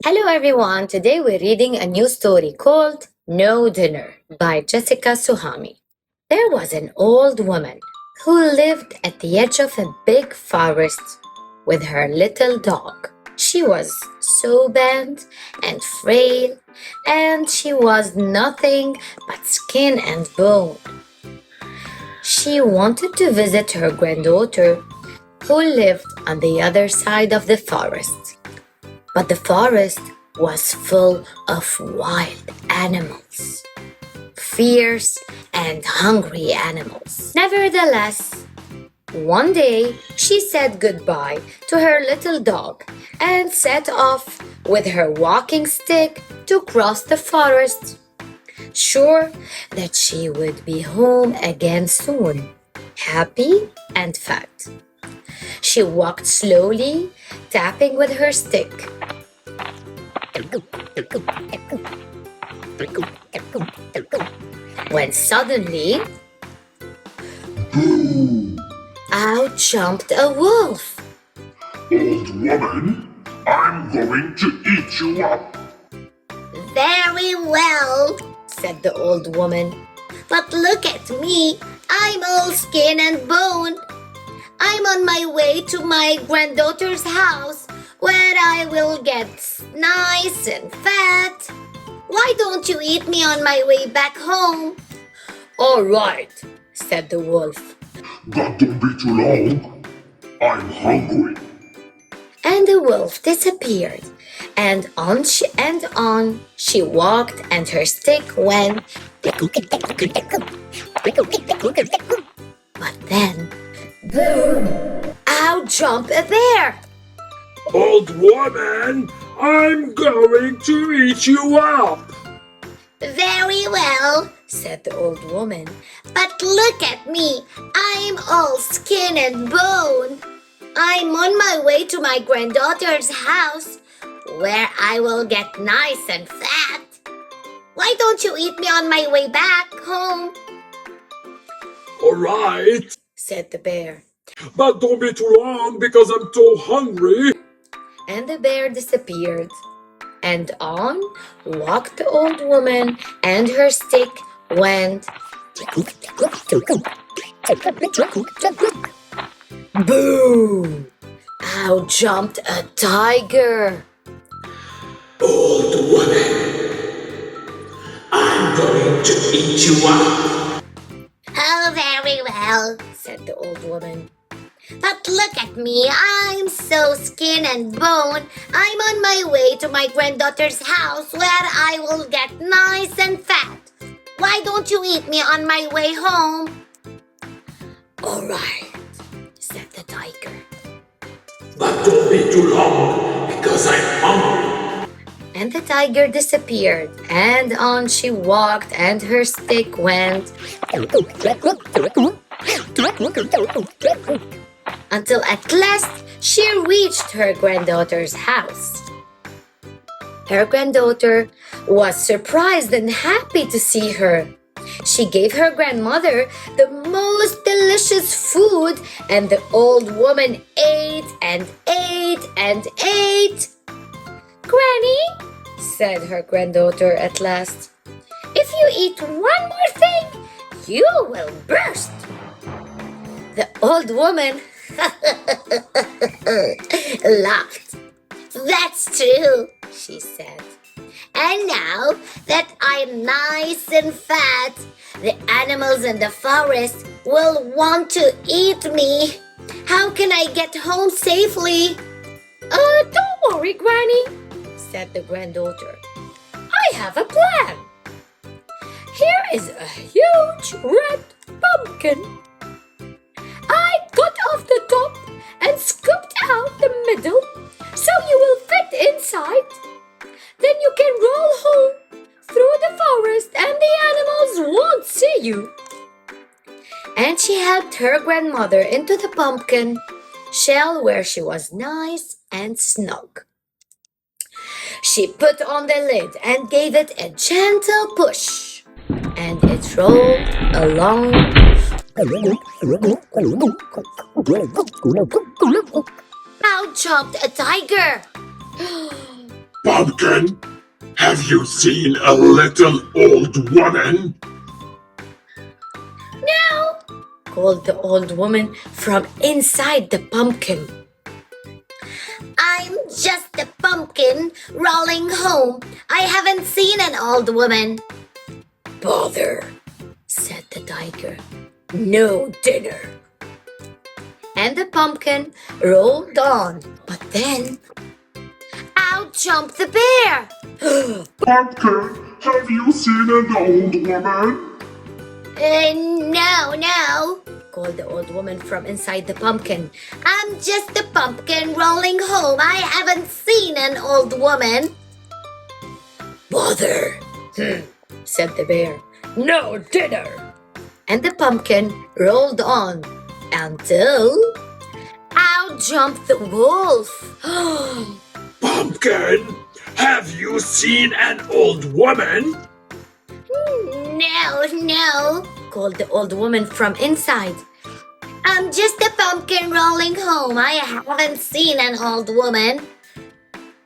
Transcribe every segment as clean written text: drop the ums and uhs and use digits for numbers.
Hello everyone, today we're reading a new story called No Dinner by Jessica Souhami. There was an old woman who lived at the edge of a big forest with her little dog. She was so bent and frail, and she was nothing but skin and bone. She wanted to visit her granddaughter who lived on the other side of the forest. But the forest was full of wild animals, fierce and hungry animals. Nevertheless, one day she said goodbye to her little dog and set off with her walking stick to cross the forest, sure that she would be home again soon, happy and fat. She walked slowly, tapping with her stick. When suddenly, out jumped a wolf. Old woman, I'm going to eat you up. Very well, said the old woman. But look at me, I'm all skin and bone. I'm on my way to my granddaughter's house where I will get nice and fat. Why don't you eat me on my way back home? All right, said the wolf. But don't be too long. I'm hungry. And the wolf disappeared, and on she walked, and her stick went. But then, boom! Out jumped a bear. Old woman, I'm going to eat you up. Very well, said the old woman. But look at me, I'm all skin and bone. I'm on my way to my granddaughter's house where I will get nice and fat. Why don't you eat me on my way back home? All right, said the bear. but don't be too long because I'm so hungry. And the bear disappeared. And on walked the old woman, and her stick went. Boom! Out jumped a tiger. Old woman, I'm going to eat you up. Oh, very well, said the old woman. But look at me, I'm so skin and bone. I'm on my way to my granddaughter's house where I will get nice and fat. Why don't you eat me on my way home? All right, said the tiger. But don't be too long because I'm hungry. And the tiger disappeared, and on she walked, and her stick went. Until at last she reached her granddaughter's house. Her granddaughter was surprised and happy to see her. She gave her grandmother the most delicious food, and the old woman ate and ate and ate. Granny, said her granddaughter at last, if you eat one more thing, you will burst. The old woman laughed. That's true, she said. And now that I'm nice and fat, the animals in the forest will want to eat me. How can I get home safely? Don't worry, Granny, said the granddaughter. I have a plan. Here is a huge red pumpkin. I cut off the top and scooped out the middle so you will fit inside. Then you can roll home through the forest and the animals won't see you. And she helped her grandmother into the pumpkin shell where she was nice and snug. She put on the lid and gave it a gentle push, and it rolled along. Out jumped a tiger. Pumpkin, have you seen a little old woman? No, called the old woman from inside the pumpkin. I'm just a pumpkin rolling home. I haven't seen an old woman. Bother, said the tiger. No dinner. And the pumpkin rolled on, but then out jumped the bear. Pumpkin, have you seen an old woman? No, called the old woman from inside the pumpkin. I'm just a pumpkin rolling home. I haven't seen an old woman. Bother, said the bear. No dinner. And the pumpkin rolled on until out jumped the wolf. Pumpkin, have you seen an old woman? No, called the old woman from inside. I'm just a pumpkin rolling home. I haven't seen an old woman.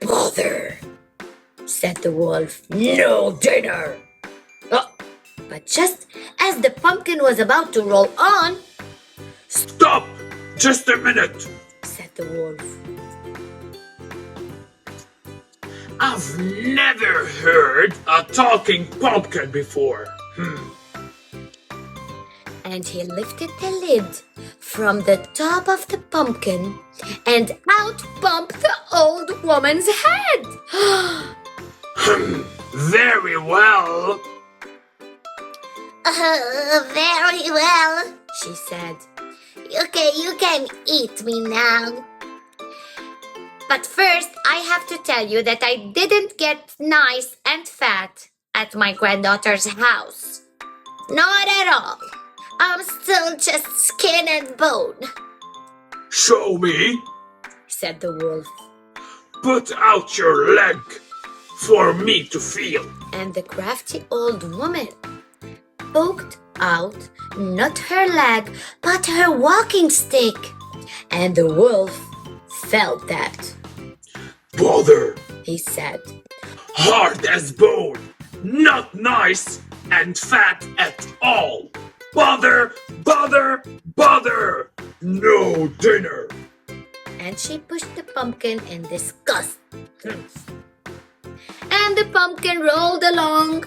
Bother, said the wolf. No dinner. Oh, but just as the pumpkin was about to roll on, Stop! Just a minute. said the wolf. I've never heard a talking pumpkin before. And he lifted the lid from the top of the pumpkin, and out bumped the old woman's head. Very well. Very well, she said. Okay, you can eat me now. But first, I have to tell you that I didn't get nice and fat at my granddaughter's house. Not at all. I'm still just skin and bone, Show me. said the wolf. Put out your leg for me to feel. And the crafty old woman poked out not her leg, but her walking stick. And the wolf felt that. Bother. He said, Hard as bone. Not nice and fat at all. Bother, bother, bother. No dinner. and she pushed the pumpkin in disgust. And the pumpkin rolled along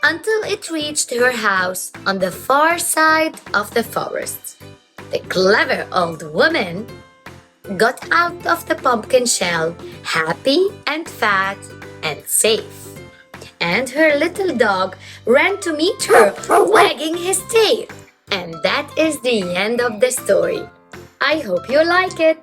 until it reached her house on the far side of the forest. The clever old woman got out of the pumpkin shell happy and fat and safe. And her little dog ran to meet her, wagging his tail. And that is the end of the story. I hope you like it.